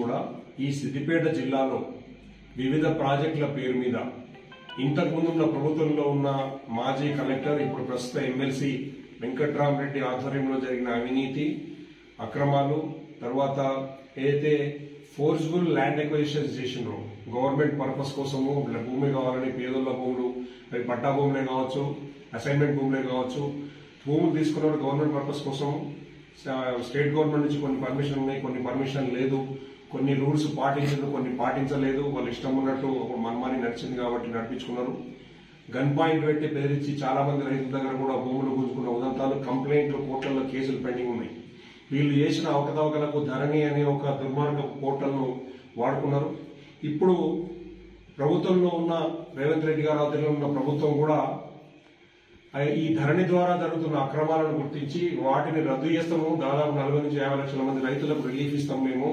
కూడా ఈ సిద్దిపేట జిల్లాలో వివిధ ప్రాజెక్టుల పేరు మీద ఇంతకుముందున్న ప్రభుత్వంలో ఉన్న మాజీ కలెక్టర్ ఇప్పుడు ప్రస్తుత ఎమ్మెల్సీ వెంకట్రామరెడ్డి ఆధ్వర్యంలో జరిగిన అవినీతి అక్రమాలు, తర్వాత ఏదైతే ఫోర్స్ఫుల్ ల్యాండ్ ఎక్విజిషన్స్ చేసినారో గవర్నమెంట్ పర్పస్ కోసము భూమి కావాలని పేదోళ్ల భూములు, అవి పట్టా భూములే కావచ్చు, అసైన్మెంట్ భూములే కావచ్చు, భూములు తీసుకున్న గవర్నమెంట్ పర్పస్ కోసం స్టేట్ గవర్నమెంట్ నుంచి కొన్ని పర్మిషన్ ఉన్నాయి, కొన్ని పర్మిషన్ లేదు, కొన్ని రూల్స్ పాటించదు, కొన్ని పాటించలేదు, వాళ్ళు ఇష్టం ఉన్నట్టు ఒక మనమాని నడిచింది కాబట్టి నడిపించుకున్నారు. గన్ పాయింట్ పెట్టి బెదిరించి చాలా మంది రైతుల దగ్గర కూడా భూములు గుంజుకున్న ఉదంతాలు, కంప్లైంట్లు, కోర్టుల్లో కేసులు పెండింగ్ ఉన్నాయి. వీళ్ళు చేసిన అవకతవకలకు ధరణి అనే ఒక దుర్మార్గ పోర్టల్ను వాడుకున్నారు. ఇప్పుడు ప్రభుత్వంలో ఉన్న రేవంత్ రెడ్డి గారు ఆధ్వర్యంలో ఉన్న ప్రభుత్వం కూడా ఈ ధరణి ద్వారా జరుగుతున్న అక్రమాలను గుర్తించి వాటిని రద్దు చేస్తాము. దాదాపు 40 నుంచి 50 లక్షల మంది రైతులకు రిలీఫ్ ఇస్తాం, మేము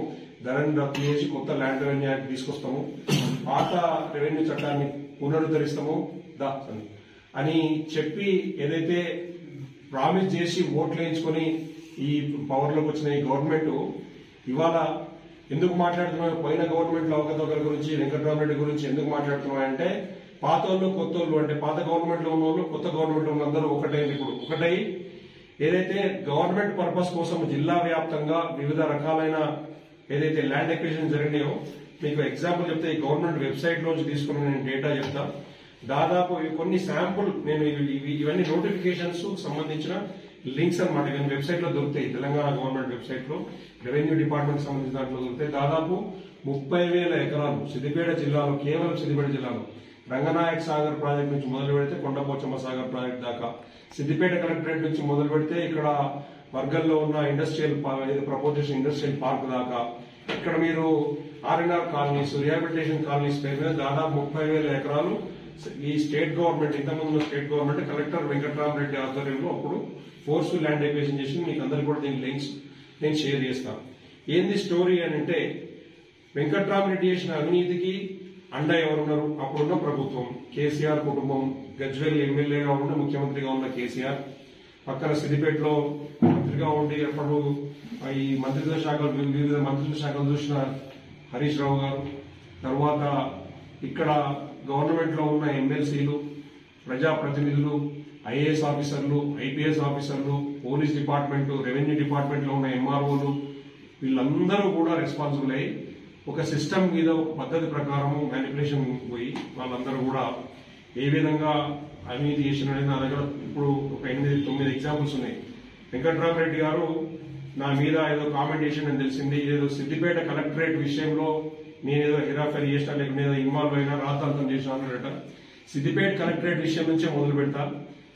ధరణి రద్దు చేసి కొత్త ల్యాండ్ రెవెన్యూ యాక్ట్ తీసుకొస్తాము, పాత రెవెన్యూ చట్టాన్ని పునరుద్ధరిస్తాము అని చెప్పి ఏదైతే ప్రామిస్ చేసి ఓట్లు వేయించుకొని ఈ పవర్లోకి వచ్చిన ఈ గవర్నమెంట్ ఇవాళ ఎందుకు మాట్లాడుతున్నాం? పోయిన గవర్నమెంట్ లో అవకతవకల గురించి, వెంకట్రామరెడ్డి గురించి ఎందుకు మాట్లాడుతున్నామంటే పాతోళ్ళు కొత్తోళ్ళు, అంటే పాత గవర్నమెంట్ లో ఉన్న వాళ్ళు కొత్త గవర్నమెంట్ లో ఉన్నందరూ ఒకటై ఇప్పుడు ఒకటై ఏదైతే గవర్నమెంట్ పర్పస్ కోసం జిల్లా వ్యాప్తంగా వివిధ రకాలైన ఏదైతే ల్యాండ్ ఎక్విజిషన్ జరిగినాయో, మీకు ఎగ్జాంపుల్ చెప్తే ఈ గవర్నమెంట్ వెబ్సైట్ నుంచి తీసుకున్న నేను డేటా చెప్తా. దాదాపు కొన్ని శాంపుల్ నేను ఇవన్నీ నోటిఫికేషన్స్ సంబంధించిన లింక్స్ అనమాట. ఇవన్నీ వెబ్సైట్ లో దొరుకుతాయి, తెలంగాణ గవర్నమెంట్ వెబ్సైట్ లో రెవెన్యూ డిపార్ట్మెంట్ సంబంధించిన దాంట్లో దొరుకుతాయి. దాదాపు 30,000 ఎకరాలు సిద్దిపేట జిల్లాలో, కేవలం సిద్దిపేట జిల్లాలో రంగనాయక సాగర్ ప్రాజెక్ట్ నుంచి మొదలు పెడితే కొండపోచమ్మ సాగర్ ప్రాజెక్ట్ దాకా, సిద్దిపేట కలెక్టరేట్ నుంచి మొదలు పెడితే ఇక్కడ వర్గంలో ఉన్న ఇండస్ట్రియల్ ప్రపోజేషన్ ఇండస్ట్రియల్ పార్క్ దాకా, ఇక్కడ మీరు ఆర్ఎన్ఆర్ కాలనీస్, రిహాబిలిటేషన్ కాలనీస్ పేరు మీద దాదాపు 30,000 ఎకరాలు ఈ స్టేట్ గవర్నమెంట్, ఇంతకుముందు స్టేట్ గవర్నమెంట్ కలెక్టర్ వెంకట్రామరెడ్డి ఆధ్వర్యంలో అప్పుడు ఫోర్స్ఫుల్ ల్యాండ్ ఎక్విజిషన్ చేసి మీకు అందరికీ కూడా దీని లింక్స్ నేను షేర్ చేస్తాను. ఏంది స్టోరీ అని అంటే, వెంకట్రామరెడ్డి చేసిన అవినీతికి అండ ఎవరున్నారు? అప్పుడున్న ప్రభుత్వం, కేసీఆర్ కుటుంబం, గజ్వేల్ ఎమ్మెల్యేగా ఉండి ముఖ్యమంత్రిగా ఉన్న కేసీఆర్, పక్కన సిద్దిపేటలో మంత్రిగా ఉండి అప్పుడు ఈ మంత్రిత్వ శాఖలు వివిధ మంత్రిత్వ శాఖలు చూసిన హరీష్ రావు గారు, తర్వాత ఇక్కడ గవర్నమెంట్ లో ఉన్న ఎమ్మెల్సీలు, ప్రజాప్రతినిధులు, ఐఏఎస్ ఆఫీసర్లు, ఐపీఎస్ ఆఫీసర్లు, పోలీస్ డిపార్ట్మెంట్, రెవెన్యూ డిపార్ట్మెంట్ లో ఉన్న ఎంఆర్ఓలు, వీళ్ళందరూ కూడా రెస్పాన్సిబుల్ అయ్యి ఒక సిస్టమ్ మీద ఒక పద్ధతి ప్రకారం మ్యానిపులేషన్ పోయి వాళ్ళందరూ కూడా ఏ విధంగా అవినీతి చేసినది నా దగ్గర ఇప్పుడు ఒక 8-9 ఎగ్జాంపుల్స్ ఉన్నాయి. వెంకట్రామరెడ్డి గారు నా మీద ఏదో కామెంట్ చేసిందని తెలిసింది, ఏదో సిద్దిపేట కలెక్టరేట్ విషయంలో నేనేదో హెరాఫెరీ చేసినా, లేకపోతే ఏదో ఇన్వాల్వ్ అయినా, రాతాంతం చేసినా అన్నట. సిద్దిపేట కలెక్టరేట్ విషయం నుంచే మొదలు పెడతా.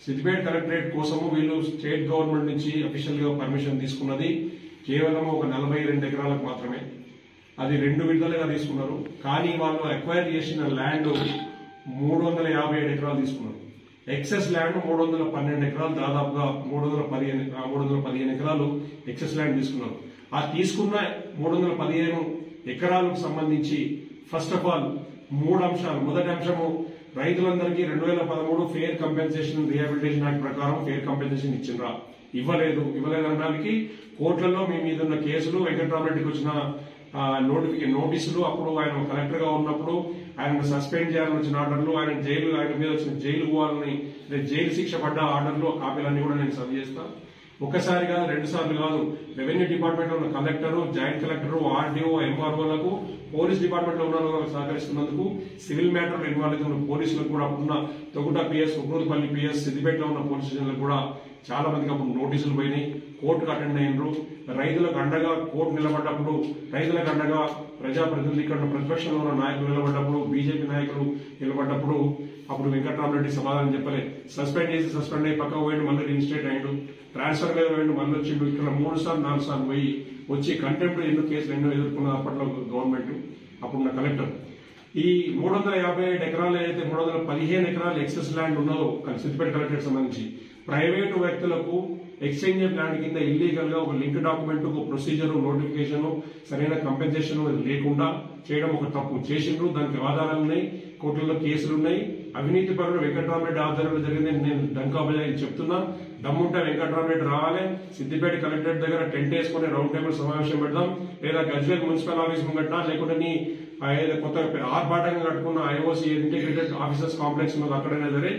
సిద్దిపేట కలెక్టరేట్ కోసము వీళ్ళు స్టేట్ గవర్నమెంట్ నుంచి అఫీషియల్ గా పర్మిషన్ తీసుకున్నది కేవలం ఒక 42 ఎకరాలకు మాత్రమే. అది 2 విడతలుగా తీసుకున్నారు. కానీ వాళ్ళు అక్వైర్ చేసిన ల్యాండ్ 357 ఎకరాలు తీసుకున్నారు. ఎక్సెస్ ల్యాండ్ 312 ఎకరాలు, దాదాపుగా 315 ఎకరాలు ఎక్సెస్ ల్యాండ్ తీసుకున్నారు. ఆ తీసుకున్న 315 ఎకరాలకు సంబంధించి ఫస్ట్ ఆఫ్ ఆల్ 3 అంశాలు. మొదటి అంశము, రైతులందరికీ 2013 ఫెయిర్ కంపెన్సేషన్ రిహాబిలిటేషన్ యాక్ట్ ప్రకారం ఫెయిర్ కంపెన్సేషన్ ఇచ్చిండ్రా? ఇవ్వలేదనడానికి కోర్టులలో మీ మీద ఉన్న కేసులు, వెంకట్రామరెడ్డికి వచ్చిన నోటీసులు, అప్పుడు ఆయన కలెక్టర్ గా ఉన్నప్పుడు ఆయన సస్పెండ్ చేయాలని వచ్చిన ఆర్డర్లు, ఆయన మీద వచ్చిన జైలు పోవాలని జైలు శిక్ష పడ్డ ఆర్డర్లు, కాపీలన్నీ కూడా నేను సర్వ్ చేస్తాను. ఒకసారి కాదు, 2 సార్లు కాదు. రెవెన్యూ డిపార్ట్మెంట్ లో ఉన్న కలెక్టర్, జాయింట్ కలెక్టర్, ఆర్డీఓ, ఎంఆర్ఓలకు, పోలీస్ డిపార్ట్మెంట్ లో ఉన్న సహకరిస్తున్నందుకు, సివిల్ మ్యాటర్ ఇన్వాల్వ్ అవుతున్న పోలీసులకు కూడా, అప్పుడున్న తొగుట పిఎస్, ఉగ్రూరుపల్లి పిఎస్, సిద్దిపేటలో ఉన్న పోలీస్ స్టేషన్లకు కూడా చాలా మందికి అప్పుడు నోటీసులు పోయినాయి. కోర్టుకు అటెండ్ అయినరు. రైతులకు అండగా కోర్టు నిలబడ్డప్పుడు, రైతులకు అండగా ప్రజాప్రతినిధులు, ఇక్కడ ప్రతిపక్షంలో ఉన్న నాయకులు నిలబడ్డప్పుడు, బీజేపీ నాయకులు నిలబడ్డప్పుడు అప్పుడు వెంకట్రామరెడ్డి సమాధానం చెప్పలే. సస్పెండ్ అయ్యి పక్కకు పోయిండు, మళ్ళీ రీఇన్స్టేట్ అయ్యిండు, ట్రాన్స్ఫర్ మీద పోయిండు, మళ్ళీ వచ్చిండు. ఇక్కడ 3 సార్లు 4 సార్లు పోయి వచ్చి కంటెంప్ట్ ఎన్నో కేసులు ఎన్నో ఎదుర్కొన్న అప్పట్లో గవర్నమెంట్, అప్పుడున్న కలెక్టర్. ఈ 357 ఎకరాలు ఏదైతే 315 ఎకరాలు ఎక్సెస్ ల్యాండ్ ఉన్నదో సిద్దిపేట కలెక్టరేట్ సంబంధించి, ప్రైవేటు వ్యక్తులకు ఎక్స్చేంజ్ ల్యాండ్ కింద ఇల్లీగల్ గా ఒక లింక్ డాక్యుమెంట్, ఒక ప్రొసీజర్, నోటిఫికేషన్, సరైన కంపెన్సేషన్ లేకుండా చేయడం ఒక తప్పు చేసిండ్రు. దానికి ఆధారాలున్నాయి, కోర్టుల్లో కేసులున్నాయి. అవినీతి పరులు వెంకట్రామరెడ్డి ఆధ్వర్యంలో జరిగిందని నేను డంకా బజాయి చెప్తున్నా. దమ్ముంటే వెంకట్రామరెడ్డి రావాలి, సిద్దిపేట కలెక్టరేట్ దగ్గర టెంట్ వేసుకుని రౌండ్ టేబుల్ సమావేశం పెడదాం, లేదా గజ్వేల్ మున్సిపల్ ఆఫీస్ ముంగట్నా, లేకుంటే నీ కొత్త ఆర్భాటంగా కట్టుకున్న ఐఓసీ ఇంటిగ్రేటెడ్ ఆఫీసర్స్ కాంప్లెక్స్ ఉన్నది అక్కడైనా సరే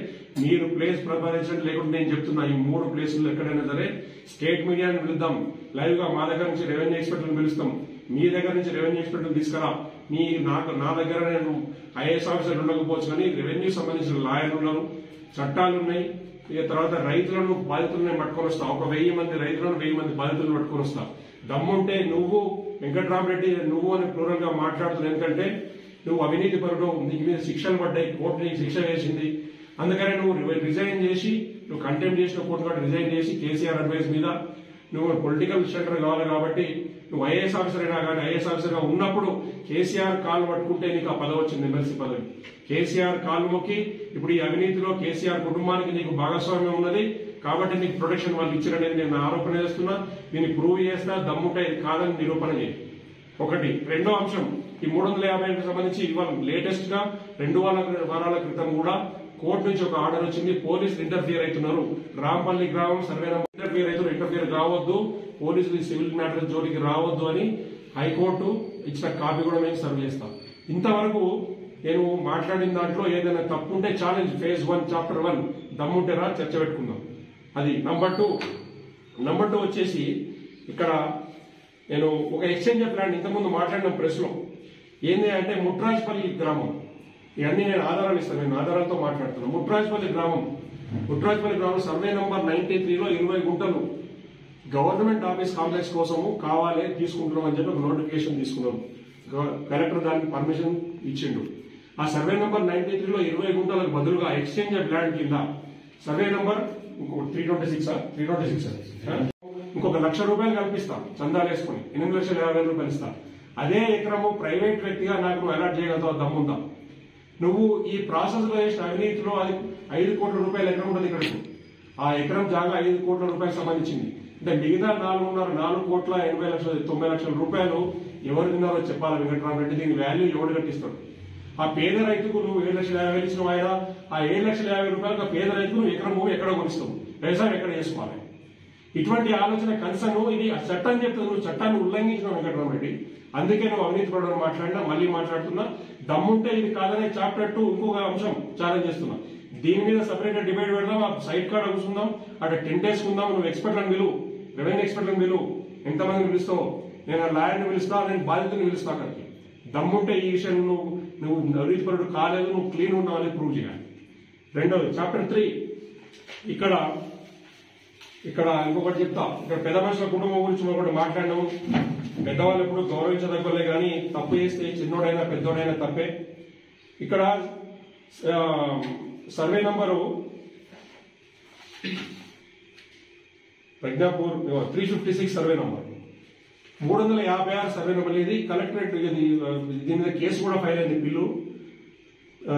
మీరు ప్లేస్ ప్రపరేషన్, లేకుంటే నేను చెప్తున్నా ఈ 3 ప్లేసులు ఎక్కడైనా సరే స్టేట్ మీడియాని పిలుద్దాం, లైవ్ గా మా దగ్గర నుంచి రెవెన్యూ ఎక్స్పర్ట్లను పిలుస్తాం, మీ దగ్గర నుంచి రెవెన్యూ ఎక్స్పర్ట్లను తీసుకురా. నా దగ్గర నేను ఐఏఎస్ ఆఫీసర్ ఉండకపోవచ్చు కానీ రెవెన్యూ సంబంధించిన లాయర్లు ఉన్నారు, చట్టాలు ఉన్నాయి, ఇక తర్వాత రైతులను బాధితులను పట్టుకొని వస్తా. ఒక 1000 మంది రైతులను 1000 మంది బాధితులను పట్టుకొని వస్తా. దమ్ముంటే నువ్వు వెంకట్రామరెడ్డి నువ్వు అని ప్లూరల్ గా మాట్లాడుతున్నావు, ఎందుకంటే నువ్వు అవినీతి పరుడు, నీకు మీద శిక్షలు పడ్డాయి, కోర్టు నీకు శిక్ష వేసింది, అందుకనే నువ్వు రిజైన్ చేసి నువ్వు కంటెంప్ట్ చేసిన కోర్టు కూడా రిజైన్ చేసి కేసీఆర్ అడ్వైస్ మీద నువ్వు పొలిటికల్ షెల్టర్ కావాలి కాబట్టి నువ్వు ఐఏఎస్ ఆఫీసర్ అయినా కానీ ఐఏఎస్ ఆఫీసర్ గా ఉన్నప్పుడు కేసీఆర్ కాలు పట్టుకుంటే నీకు ఆ పదవి వచ్చింది, ఎమ్మెల్సీ పదవి. కేసీఆర్ కాలు మొక్కి ఇప్పుడు ఈ అవినీతిలో కేసీఆర్ కుటుంబానికి నీకు భాగస్వామ్యం ఉన్నది కాబట్టి నీకు ప్రొటెక్షన్ వాళ్ళు ఇచ్చారనేది నేను ఆరోపణ చేస్తున్నా. దీన్ని ప్రూవ్ చేస్తా, దమ్ముంటే ఇది కాదని నిరూపణ చేయి. ఒకటి. రెండో అంశం, ఈ 350కి సంబంధించి ఇవాళ లేటెస్ట్ గా 2 వారాల క్రితం కూడా కోర్టు నుంచి ఒక ఆర్డర్ వచ్చింది. పోలీసులు ఇంటర్ఫియర్ అవుతున్నారు, రాంపల్లి గ్రామం సర్వే ఇంటర్ఫియర్ కావద్దు, పోలీసులు సివిల్ మ్యాటర్ జోలికి రావద్దు అని హైకోర్టు ఇచ్చిన కాపీ కూడా మేము సర్వ్ చేస్తాం. ఇంతవరకు నేను మాట్లాడిన దాంట్లో ఏదైనా తప్పుంటే ఛాలెంజ్ ఫేజ్ 1 చాప్టర్ 1 దమ్ముంటే రా చర్చ పెట్టుకుందాం. అది నంబర్ 2 వచ్చేసి ఇక్కడ నేను ఒక ఎక్స్చేంజ్ ప్లాన్ ఇంతకుముందు మాట్లాడిన ప్రెస్ లో ఏంది అంటే ముట్రాజ్పల్లి గ్రామం, ఇవన్నీ నేను ఆధారాలు ఇస్తాను, నేను ఆధారాలతో మాట్లాడుతున్నాను. ముట్రాజ్పల్లి గ్రామం సర్వే నంబర్ 93లో 20 గుంటలు గవర్నమెంట్ ఆఫీస్ కాంప్లెక్స్ కోసము కావాలి తీసుకుంటున్నాం అని చెప్పి ఒక నోటిఫికేషన్ తీసుకున్నాం. కలెక్టర్ దానికి పర్మిషన్ ఇచ్చిండు. ఆ సర్వే నంబర్ 93లో 20 గుంటలకు బదులుగా ఎక్స్చేంజ్ ల్యాండ్ కింద సర్వే నంబర్ 326 ఇంకొక ₹1,00,000 కల్పిస్తాం, చందాలు వేసుకుని 8,50,000 ఇస్తాం. అదే ఎకరము ప్రైవేట్ వ్యక్తిగా నాకు నువ్వు అలాట్ చేయగలుగుతావు, దమ్ముందా? నువ్వు ఈ ప్రాసెస్ లో చేసిన అవినీతిలో అది 5 కోట్ల రూపాయల ఎకరం ఉంటుంది ఇక్కడికి. ఆ ఎకరం జాగా 5 కోట్ల రూపాయలకు సంబంధించింది. అంటే మిగతా 4,80,90,00,000 రూపాయలు ఎవరు తిన్నారో చెప్పాలి వెంకట్రామరెడ్డి. దీని వాల్యూ ఎవడు కట్టిస్తాడు? ఆ పేద రైతుకు నువ్వు 7,50,000 ఇచ్చిన ఆయన ఆ 7,50,000 రూపాయలకు పేద రైతుకు నువ్వు ఎకరం భూమి ఎక్కడ కొనిస్తావు, వ్యవసాయం ఎక్కడ చేసుకోవాలి? ఇటువంటి ఆలోచన కన్సర్న్ ఇది చట్టం చెప్తుంది, నువ్వు చట్టాన్ని ఉల్లంఘించిన వెంకట్రామరెడ్డి. అందుకే నువ్వు అవినీతి పడడం మాట్లాడినా మళ్ళీ మాట్లాడుతున్నా. దమ్ముంటే ఇది కాదనే చాప్టర్ 2 ఇంకొక అంశం ఛాలెంజ్ చేస్తున్నా. దీని మీద సపరేట్ డిబేట్ పెడదాం, ఆ సైట్ కార్డ్ కూర్చుందాం, అక్కడ టెంట్ వేసుకుందాం. నువ్వు ఎక్స్పర్ట్లను పిలువు, రెవెన్యూ ఎక్స్పర్ట్లను పిలువు, ఎంతమందిని పిలుస్తావు, నేను లాయర్ని పిలుస్తా, నేను బాధితుని పిలుస్తా. అక్కడికి దమ్ముంటే ఈ విషయం నువ్వు అవినీతి పరుడు కాలేదు, నువ్వు క్లీన్ ఉన్నావు అని ప్రూవ్ చేయాలి. రెండోది చాప్టర్ 3. ఇక్కడ ఇంకొకటి చెప్తా. ఇక్కడ పెద్ద మనుషుల కుటుంబం గురించి ఒకటి మాట్లాడినాము. పెద్దవాళ్ళు ఎప్పుడు గౌరవించదగ్గలే కానీ తప్పు చేస్తే చిన్నోడైనా పెద్దోడైనా తప్పే. ఇక్కడ survey number Pragnapur 356 survey number 356 survey number. ఇది కలెక్టరేట్, దీని మీద కేసు కూడా ఫైల్ అయింది. Bill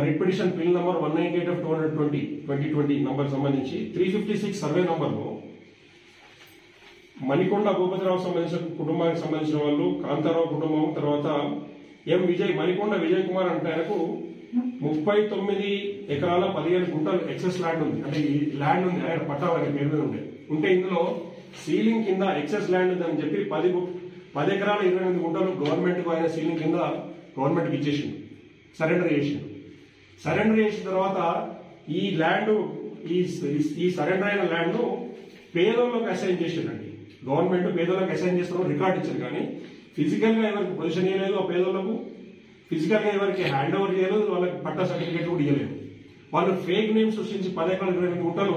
writ petition bill number 198/2020 number సంబంధించి 356 సర్వే నంబర్లో మణికొండ భూపతిరావు సంబంధించిన కుటుంబానికి సంబంధించిన వాళ్ళు, కాంతారావు కుటుంబం, తర్వాత మణికొండ విజయ్ కుమార్ అంటే ఆయనకు 39 ఎకరాల 15 గుంటలు ఎక్సెస్ ల్యాండ్ ఉంది. అంటే ఈ ల్యాండ్ ఉంది, ఆయన పట్టా ఆయన పేరు మీద ఉంటే ఇందులో సీలింగ్ కింద ఎక్సెస్ ల్యాండ్ ఉంది అని చెప్పి 10 ఎకరాల 28 గుంటలు గవర్నమెంట్ కు ఆయన సీలింగ్ కింద గవర్నమెంట్ కి ఇచ్చేసిండు, సరెండర్ చేసిండు. సరెండర్ చేసిన తర్వాత ఈ ల్యాండ్ ఈ సరెండర్ అయిన ల్యాండ్ పేదోళ్ళకి అసైన్ చేసిండండి. గవర్నమెంట్ పేదోళ్ళకి అసైన్ చేస్తున్న రికార్డు ఇచ్చారు కానీ ఫిజికల్ గా ఎవరికి పొజిషన్ ఇవ్వలేదు. ఆ పేదోళ్లకు ఫిజికల్ గా ఎవరికి హ్యాండ్ ఓవర్ చేయలేదు, వాళ్ళకి పట్టా సర్టిఫికేట్ కూడా ఇవ్వలేదు. వాళ్ళు ఫేక్ నేమ్ సృష్టించి 10 ఎకరాల 28 గుంటలు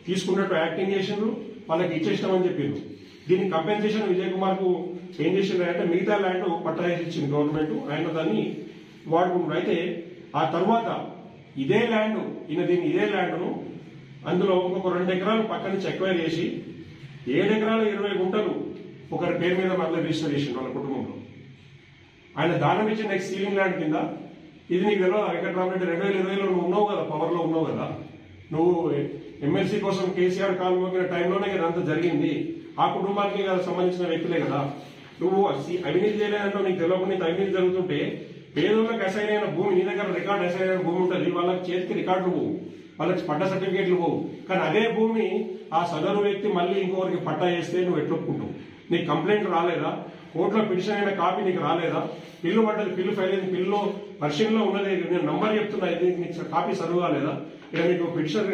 తీసుకున్నట్టు యాక్టింగ్ చేసిండ్రు, వాళ్ళకి ఇచ్చేసినామని చెప్పిండ్రు. దీనికి కంపెన్సేషన్ విజయ్ కుమార్ కు ఏం చేసిండ్రు అంటే మిగతా ల్యాండ్ పట్టా వేసి ఇచ్చింది గవర్నమెంట్, ఆయన దాన్ని వాడుకుంటారు. అయితే ఆ తర్వాత ఇదే ల్యాండ్ ఇదే ల్యాండ్ను అందులో ఇంకొక 2 ఎకరాలు పక్క నుంచి ఎక్వైర్ చేసి 7 ఎకరాల 20 గుంటలు ఒకరి పేరు మీద మళ్ళీ రిజిస్టర్ చేసిండు వాళ్ళ కుటుంబంలో. ఆయన దానం ఇచ్చిన నెక్స్ట్ సీలింగ్ ల్యాండ్ కింద. ఇది నీకు తెలియదు వెంకట్రామరెడ్డి, 2020లో నువ్వు ఉన్నావు కదా, పవర్ లో ఉన్నావు కదా, నువ్వు ఎమ్మెల్సీ కోసం కేసీఆర్ కాలు మోగిన టైంలోనే కదా అంత జరిగింది. ఆ కుటుంబానికి సంబంధించిన వ్యక్తులే కదా. నువ్వు అవినీతి చేయలేదంటే నీకు తెలియకుండా నీకు అవినీతి జరుగుతుంటే పేదోళ్ళకి అసైన్ అయిన భూమి, నీ దగ్గర రికార్డు అసైన్ అయిన భూమి ఉంటుంది, వాళ్ళకి చేతికి రికార్డు వాళ్ళకి పట్ట సర్టిఫికేట్లు పోవు. కానీ అదే భూమి ఆ సదరు వ్యక్తి మళ్ళీ ఇంకొకరికి పట్టా చేస్తే నువ్వు ఎట్లొప్పుకుంటావు? నీకు కంప్లైంట్ రాలేదా? కోర్టులో పిటిషన్ అయిన కాపీ నీకు రాలేదా? బిల్లు పడ్డది, బిల్లు ఫైల్ అయింది, బిల్లు వర్షన్లో ఉన్నది, నేను నంబర్ చెప్తున్నా, ఇది నీకు కాపీ సర్వ్ కాలేదా? ఇక నీకు పిటిషన్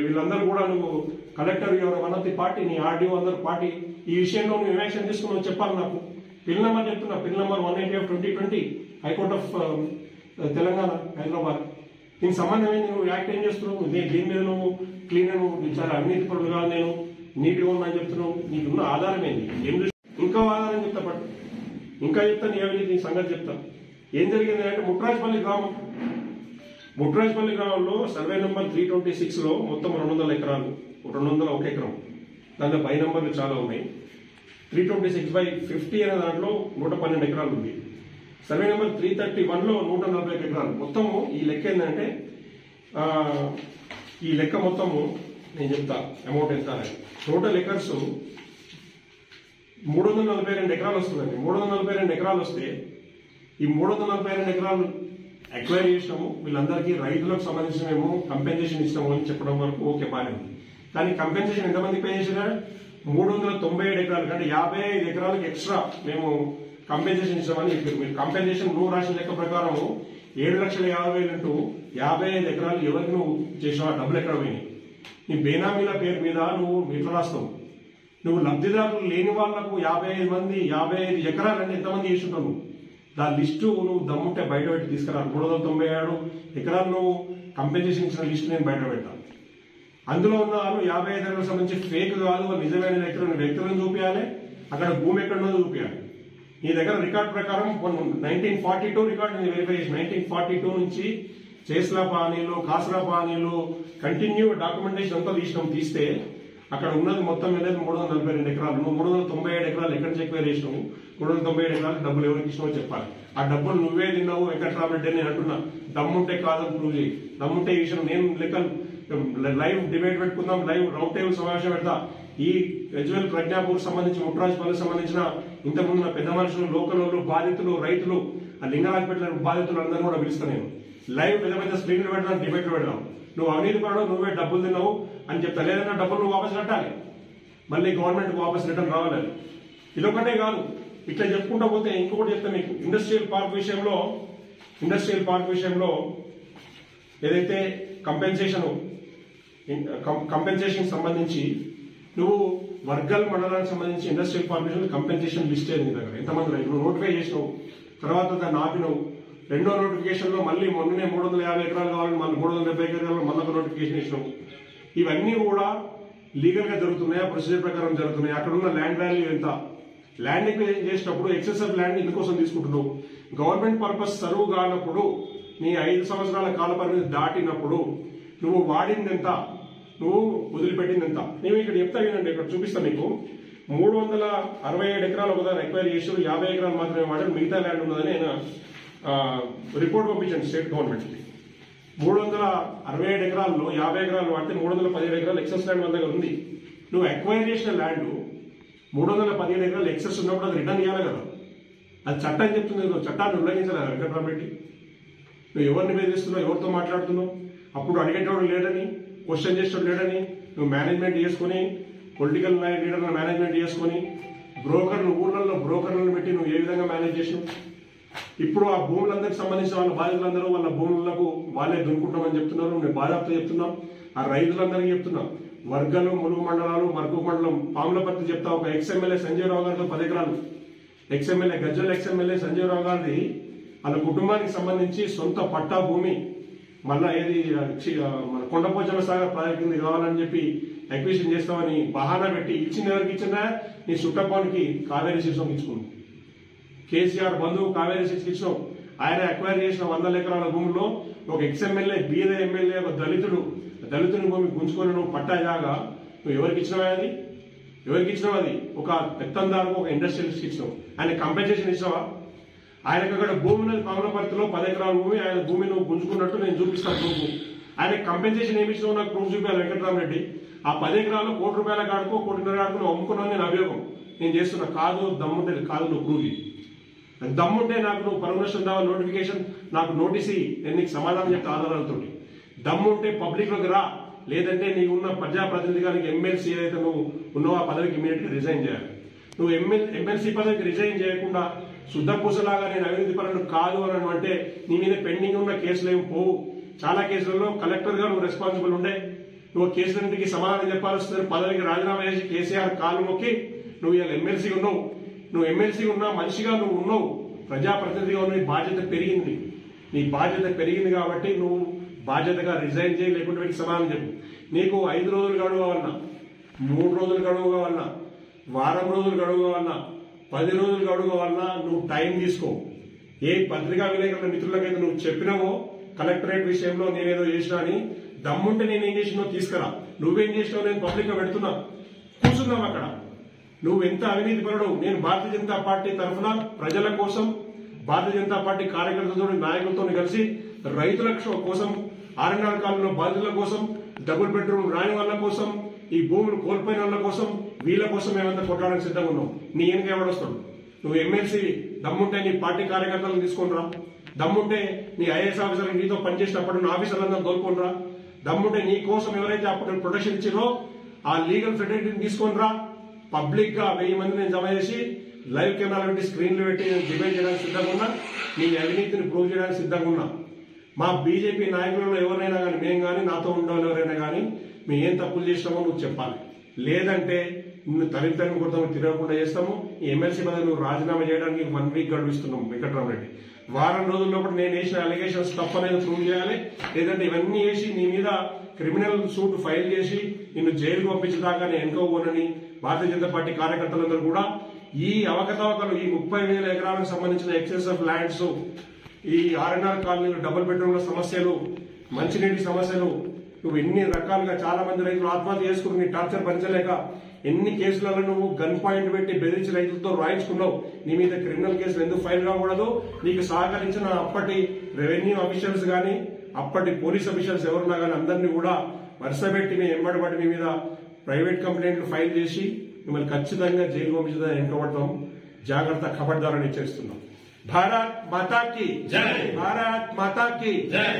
వీళ్ళందరూ కూడా నువ్వు కలెక్టర్ ఎవరు వన్ ఆఫ్ ది పార్టీ, నీ ఆర్డీఓ అందరు పార్టీ, ఈ విషయంలో నువ్వు యాక్షన్ తీసుకున్నావు చెప్పాలి నాకు. బిల్ నెంబర్ చెప్తున్నా, bill number 180/2020 high court of Telangana Hyderabad. దీనికి సంబంధం ఏంటి? నువ్వు యాక్ట్ ఏం చేస్తున్నావు? దీని మీద నువ్వు క్లీన్, నువ్వు చాలా అవినీతి పరుడు కాదు, నేను నీట్గా ఉన్నా అని చెప్తున్నావు. నీకున్న ఆధారం ఏంటి? ఏం ఇంకా ఆధారం చెప్తా పట్టు, ఇంకా చెప్తా నీ అవినీతి సంగతి చెప్తా. ఏం జరిగింది అంటే ముట్రాజ్పల్లి గ్రామంలో సర్వే నెంబర్ 326లో మొత్తం 200 ఎకరాలు, 201 ఎకరం, దాంట్లో బై నంబర్లు చాలా ఉన్నాయి. 326/50 అనే దాంట్లో 112 ఎకరాలు ఉంది. సర్వే నెంబర్ 331లో 140 ఎకరాలు. మొత్తము ఈ లెక్క ఏంటంటే, ఈ లెక్క మొత్తము నేను చెప్తా అమౌంట్ ఎంత అని. టోటల్ ఎకర్స్ 342 ఎకరాలు వస్తుందండి. 342 ఎకరాలు వస్తే ఈ 342 ఎకరాలు అక్వైర్ చేసినాము. వీళ్ళందరికీ రైతులకు సంబంధించిన మేము కంపెన్సేషన్ ఇస్తాము అని చెప్పడం వరకు ఓకే బాగానే ఉంది. కానీ కంపెన్సేషన్ ఎంతమంది పే చేసినా? 397 ఎకరాలు, అంటే 55 ఎకరాలకు ఎక్స్ట్రా మేము కంపెన్సేషన్ ఇస్తామని చెప్పారు. మీరు కంపెన్సేషన్ నువ్వు రాసిన లెక్క ప్రకారం 7,50,000 అంటూ 55 ఎకరాలు ఎవరికి నువ్వు చేసినావు? డబ్బులు ఎక్కడ పోయినాయి? నీ బేనామీల పేరు మీద నువ్వు ఎట్లా రాస్తావు? నువ్వు లబ్ధిదారులు లేని వాళ్లకు 55 ఎకరాలు అంటే ఎంతమంది చేస్తుంటావు? దాని లిస్టు నువ్వు దమ్ముంటే బయట పెట్టి తీసుకురా. 397 ఎకరాలు నువ్వు కంపెన్సేషన్ ఇచ్చిన లిస్టు నేను బయట పెడతాను. అందులో ఉన్న వాళ్ళు 55 ఎకరాలకు సంబంధించి ఫేక్ కాదు, నిజమైన వ్యక్తులను చూపించాలి, అక్కడ భూమి ఎక్కడో చూపించాలి. నీ దగ్గర రికార్డ్ ప్రకారం 1942 రికార్డు నేను వెరిఫై చేసి 1942 నుంచి చేస్లా పానీలు, కాసరా పానీలు కంటిన్యూ డాక్యుమెంటేషన్ అంతా తీస్తే అక్కడ ఉన్నది మొత్తం వెళ్ళేది 342 ఎకరాలు. నువ్వు 397 ఎకరాలు ఎక్కడి నుంచి ఎక్వైర్ చేసినావు? 397 ఎకరాలు డబ్బులు ఎవరికి ఇచ్చినావో చెప్పాలి. ఆ డబ్బులు నువ్వే తిన్నావు వెంకట్రామరెడ్డి అని అంటున్నా. దమ్ముంటే కాదని ప్రూవ్ చేయి. దమ్ముంటే ఈ విషయం నేను లెక్కలు లైవ్ డిబేట్ పెట్టుకుందాం, లైవ్ రౌండ్ టేబుల్ సమావేశం పెడతా. ఈ గజ్వేల్ ప్రజ్ఞాపూర్ సంబంధించి, ముట్రాజ్పల్లికి సంబంధించిన ఇంతకుముందు పెద్ద మనుషులు, లోకల్ బాధితులు, రైతులు, ఆ లింగరాజపేట బాధితులు అందరూ కూడా పిలుస్తా. నేను లైవ్ పెద్ద స్క్రీన్లు పెడదాం, డిబేట్లు పెడదాం. నువ్వు అవినీతి పడవు, నువ్వే డబ్బులు తిన్నావు అని చెప్తా. లేదన్నా డబ్బులు నువ్వు వాపసు కట్టాలి, మళ్ళీ గవర్నమెంట్ వాపసు రిటర్న్ రావాలి. ఇదొకటే కాదు, ఇట్లా చెప్పుకుంటా పోతే ఇంకొకటి చెప్తా మీకు. ఇండస్ట్రియల్ పార్క్ విషయంలో ఏదైతే కంపెన్సేషన్ సంబంధించి నువ్వు వర్గల్ మండలానికి సంబంధించి ఇండస్ట్రియల్ పార్క్ విషయంలో కంపెన్సేషన్ లిస్ట్ అయింది దగ్గర ఎంతమంది నువ్వు నోటిఫై చేసినావు, తర్వాత దాన్ని ఆపినావు. రెండో నోటిఫికేషన్ లో మళ్ళీ మొన్ననే 350 ఎకరాలు కావాలని మళ్ళీ 370 ఎకరాలు మళ్ళీ నోటిఫికేషన్ ఇచ్చినావు. ఇవన్నీ కూడా లీగల్ గా జరుగుతున్నాయా, ప్రొసీజర్ ప్రకారం జరుగుతున్నాయి? అక్కడ ఉన్న ల్యాండ్ వాల్యూ ఎంత? ల్యాండ్ ఎక్విజిషన్ చేసినప్పుడు ఎక్సెస్ ఆఫ్ ల్యాండ్ ఇందుకోసం తీసుకుంటున్నావు. గవర్నమెంట్ పర్పస్ సర్వ్ కానప్పుడు, నీ 5 సంవత్సరాల కాల పరిమితి దాటినప్పుడు నువ్వు వాడింది ఎంత, నువ్వు వదిలిపెట్టింది ఎంత? నేను ఇక్కడ చెప్తా వినండి, ఇక్కడ చూపిస్తాను మీకు. 367 ఎకరాలు ఒకదాన్ని ఎక్వైర్ చేసి 50 ఎకరాలు మాత్రమే వాడారు, మిగతా ల్యాండ్ ఉన్నదని ఆయన రిపోర్ట్ పంపించండి స్టేట్ గవర్నమెంట్ కి. 367 ఎకరాల్లో 50 ఎకరాలు వాడితే 317 ఎకరాలు ఎక్సెస్ ల్యాండ్ మన దగ్గర ఉంది. నువ్వు ఎక్వైర్ చేసిన ల్యాండ్ 317 ఎకరాలు ఎక్సెస్ ఉన్నప్పుడు అది రిటర్న్ ఇవ్వాలి కదా. అది చట్టం చెప్తుంది, నువ్వు చట్టాన్ని ఉల్లంఘించాలి వెంకటరామరెడ్డి. నువ్వు ఎవరిని బెదిరిస్తున్నావు, ఎవరితో మాట్లాడుతున్నావు? అప్పుడు అడిగేటోడు లేడని, క్వశ్చన్ చేసేటోడు లేడని నువ్వు మేనేజ్మెంట్ చేసుకుని, పొలిటికల్ లీడర్లను మేనేజ్మెంట్ చేసుకుని, ఊళ్ళల్లో బ్రోకర్లను పెట్టి నువ్వు ఏ విధంగా మేనేజ్ చేసినావు? ఇప్పుడు ఆ భూములందరికి సంబంధించిన వాళ్ళ బాధితులందరూ వాళ్ళ భూములకు వాళ్ళే దున్నుకుంటామని చెప్తున్నారు. నేను బాధాప్త చెప్తున్నాం, ఆ రైతులందరికీ చెప్తున్నాం. వర్గలు, ములుగు మండలాలు, మర్కూరు మండలం, పాములపర్తి చెప్తా. ఒక ఎక్స్ఎమ్మెల్యే సంజయ్ రావు గారితో 10 ఎకరాలు, గజ్వేల్ ఎక్స్ఎమ్మెల్యే సంజయ్ రావు గారిది వాళ్ళ కుటుంబానికి సంబంధించి సొంత పట్టా భూమి మళ్ళా ఏది మన కొండపోచమ్మ సాగర్ ప్రాజెక్ట్ కింద కావాలని చెప్పి అక్విజిషన్ చేస్తామని బహానా పెట్టి ఇచ్చిన ఎవరికి ఇచ్చినా నీ చుట్టపానికి కావేరీ శిక్షణ ఇచ్చుకుంది. కేసీఆర్ బంధువు కావేరీ శిక్షణ ఇచ్చినావు. ఆయన అక్వైర్ చేసిన 100 ఎకరాల భూముల్లో ఒక ఎక్స్ఎమ్మెల్యే, బీద ఎమ్మెల్యే, ఒక దళితుని భూమి గుంజుకొని నువ్వు పట్టా జాగా నువ్వు ఎవరికి ఇచ్చినావు? అది ఒక పెత్తందారుకు, ఒక ఇండస్ట్రియలిస్ట్ ఇచ్చినావు. ఆయన కంపెన్సేషన్ ఇచ్చినావా? ఆయనకు అక్కడ భూమి ఉన్నది పాములపర్తిలో 10 ఎకరాల భూమి, ఆయన భూమి నువ్వు గుంజుకున్నట్టు నేను చూపిస్తాను ప్రూఫ్. ఆయన కంపెన్సేషన్ ఏమి ఇచ్చినావు నాకు ప్రూఫ్ చూపించాలి వెంకటరామరెడ్డి. ఆ 10 ఎకరాలు ₹1 కోటి కాడుకో ₹1.5 కాడుకో నువ్వు అమ్ముకున్నావు, నేను అభియోగం నేను చేస్తున్నా. కాదు, దమ్ముంటే కాదు, నువ్వు ప్రూవ్ చేయి. దమ్ముంటే నాకు నువ్వు పరమనష్టం దావా నోటిఫికేషన్ నాకు నోటీస్ నేను నీకు సమాధానం చెప్తే ఆధారాలతో. దమ్ముంటే పబ్లిక్ లోకి రా, లేదంటే నీకున్న ప్రజాప్రతినిధిగా నీకు ఎమ్మెల్సీ ఏదైతే నువ్వు ఉన్నావో ఆ పదవికి ఇమీడియట్ గా రిజైన్ చేయాలి. నువ్వు ఎమ్మెల్సీ పదవికి రిజైన్ చేయకుండా శుద్ధపూసలాగా నేను అవినీతి పరుడు కాదు అని అంటే నీ మీద పెండింగ్ ఉన్న కేసులు ఏమి పోవు. చాలా కేసులలో కలెక్టర్ గా నువ్వు రెస్పాన్సిబుల్ ఉండే, నువ్వు కేసులన్నింటికి సమాధానం చెప్పాల్సి వస్తుంది. పదవికి రాజీనామా చేసి కేసీఆర్ కాలు మొక్కి నువ్వు ఇలా ఎమ్మెల్సీ ఉన్నావు. నువ్వు ఎమ్మెల్సీ ఉన్నా మనిషిగా నువ్వు ఉన్నావు, ప్రజాప్రతినిధిగా ఉన్న నీ బాధ్యత పెరిగింది. నీ బాధ్యత పెరిగింది కాబట్టి నువ్వు బాధ్యతగా రిజైన్ చేయి, లేకుంటే వీటికి సమాధానం చెప్పు. నీకు 5 రోజులు గడువు కావాలన్నా, 3 రోజులు గడువు కావాలన్నా, వారం రోజులు గడువు కావాలన్నా, 10 రోజులు గడువు కావాలన్నా నువ్వు టైం తీసుకో. ఏ పత్రికా విలేకరుల మిత్రులకైతే నువ్వు చెప్పినావో కలెక్టరేట్ విషయంలో నేనేదో చేసినా అని, దమ్ముంటే నేనేం చేసినావు తీసుకురా. నువ్వేం చేసినావు నేను పబ్లిక్ గా పెడుతున్నా, కూర్చున్నాం అక్కడ. నువ్వు ఎంత అవినీతి పరుడు. నేను భారతీయ జనతా పార్టీ తరఫున ప్రజల కోసం, భారతీయ జనతా పార్టీ కార్యకర్తలతో నాయకులతో కలిసి రైతుల కోసం, ఆర్ఎన్ఆర్ కాలంలో బాధితుల కోసం, డబుల్ బెడ్రూమ్ రాని వాళ్ళ కోసం, ఈ భూములు కోల్పోయిన వాళ్ళ కోసం, వీళ్ళ కోసం మేమంతా కొట్టడానికి సిద్ధంగా ఉన్నాం. నీ వెనక ఎవడొస్తాడు? నువ్వు ఎమ్మెల్సీ దమ్ముంటే నీ పార్టీ కార్యకర్తలను తీసుకొని రా. దమ్ముంటే నీ ఐఏఎస్ ఆఫీసర్ నీతో పనిచేసినప్పుడు నా ఆఫీసర్లందరూ తోలుకొని రా. దమ్ముంటే నీ కోసం ఎవరైతే అప్పుడు ప్రొటెక్షన్ ఇచ్చిరో ఆ లీగల్ ఫెడరేటిని తీసుకొని రా. పబ్లిక్ గా 1000 మంది నేను జమ చేసి లైవ్ కెమెరాలు పెట్టి స్క్రీన్లు పెట్టి నేను డిబేట్ చేయడానికి సిద్ధంగా ఉన్నా. నీ అవినీతిని ప్రూవ్ చేయడానికి సిద్ధంగా ఉన్నా. మా బీజేపీ నాయకులలో ఎవరైనా కానీ, మేము కానీ, నాతో ఉండేవాళ్ళు ఎవరైనా కానీ మేము ఏం తప్పులు చేసినామో నువ్వు చెప్పాలి. లేదంటే నిన్ను తరిమి కొడతాము, తిరగకుండా చేస్తాము. ఈ ఎమ్మెల్సీ పదవి నువ్వు రాజీనామా చేయడానికి 1 వీక్ గడువు ఇస్తున్నాం వెంకట్రామరెడ్డి. వారం రోజుల లోపల నేను వేసిన అలిగేషన్స్ తప్పనేది ప్రూవ్ చేయాలి. లేదంటే ఇవన్నీ వేసి నీ మీద క్రిమినల్ సూట్ ఫైల్ చేసి నిన్ను జైలుకు పంపించేదాకా నేను ఎన్నుకోబోనని భారతీయ జనతా పార్టీ కార్యకర్తలందరూ కూడా ఈ అవకతవకలు, ఈ 30,000 ఎకరాలకు సంబంధించిన ఎక్సెస్ ఆఫ్ ల్యాండ్స్, ఈ ఆర్ఎన్ఆర్ కాలనీలు, డబుల్ బెడ్రూమ్ల సమస్యలు, మంచినీటి సమస్యలు, నువ్వు ఎన్ని రకాలుగా చాలా మంది రైతులు ఆత్మహత్య చేసుకుని నీ టార్చర్ భరించలేక ఎన్ని కేసులలో నువ్వు గన్ పాయింట్ పెట్టి బెదిరించి రైతులతో రాయించుకున్నావు. నీ మీద క్రిమినల్ కేసులు ఎందుకు ఫైల్ కాకూడదు? నీకు సహకరించిన అప్పటి రెవెన్యూ అఫీషియల్స్ గానీ, అప్పటి పోలీస్ అఫీషియల్స్ ఎవరున్నా కానీ అందరినీ కూడా వరుసపెట్టి మేము ఎంబడబడి మీ మీద ప్రైవేట్ కంప్లైంట్లు ఫైల్ చేసి మిమ్మల్ని ఖచ్చితంగా జైలు పంపించదని వెనుకబడతాం. జాగ్రత్త, ఖబర్దారని హెచ్చరిస్తున్నాం. భారత్ మాతాకి జై, భారత్ మాతాకి జై.